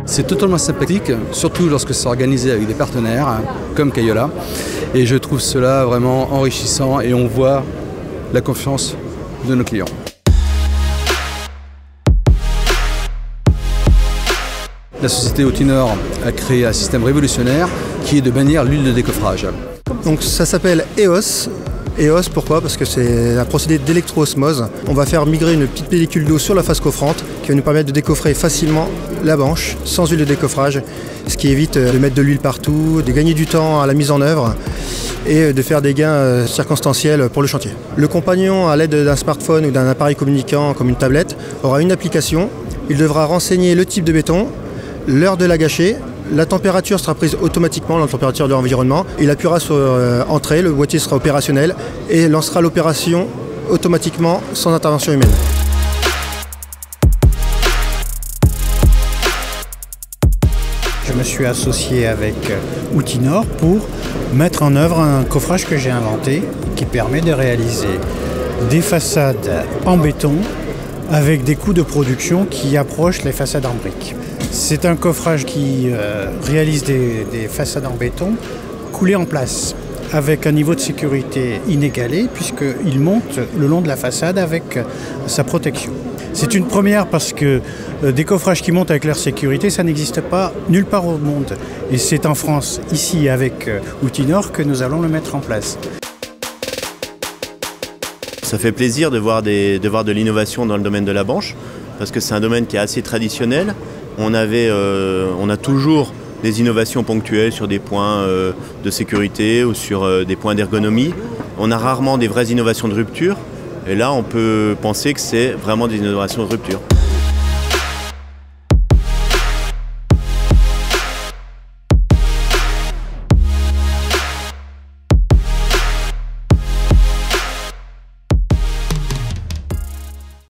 C'est totalement sympathique, surtout lorsque c'est organisé avec des partenaires comme Cayola. Et je trouve cela vraiment enrichissant et on voit la confiance de nos clients. La société Outinor a créé un système révolutionnaire qui est de bannir l'huile de décoffrage. Donc ça s'appelle EOS. EOS pourquoi? Parce que c'est un procédé d'électro-osmose. On va faire migrer une petite pellicule d'eau sur la face coffrante qui va nous permettre de décoffrer facilement la banche sans huile de décoffrage, ce qui évite de mettre de l'huile partout, de gagner du temps à la mise en œuvre et de faire des gains circonstanciels pour le chantier. Le compagnon, à l'aide d'un smartphone ou d'un appareil communicant comme une tablette, aura une application. Il devra renseigner le type de béton, l'heure de l'agacher. La température sera prise automatiquement, la température de l'environnement. Il appuiera sur Entrée, le boîtier sera opérationnel et lancera l'opération automatiquement sans intervention humaine. Je me suis associé avec Outinor pour mettre en œuvre un coffrage que j'ai inventé qui permet de réaliser des façades en béton avec des coûts de production qui approchent les façades en briques. C'est un coffrage qui réalise des façades en béton coulées en place avec un niveau de sécurité inégalé puisqu'il monte le long de la façade avec sa protection. C'est une première parce que des coffrages qui montent avec leur sécurité, ça n'existe pas nulle part au monde. Et c'est en France, ici avec Outinor, que nous allons le mettre en place. Ça fait plaisir de voir de l'innovation dans le domaine de la banche parce que c'est un domaine qui est assez traditionnel. On a toujours des innovations ponctuelles sur des points de sécurité ou sur des points d'ergonomie. On a rarement des vraies innovations de rupture. Et là, on peut penser que c'est vraiment des innovations de rupture.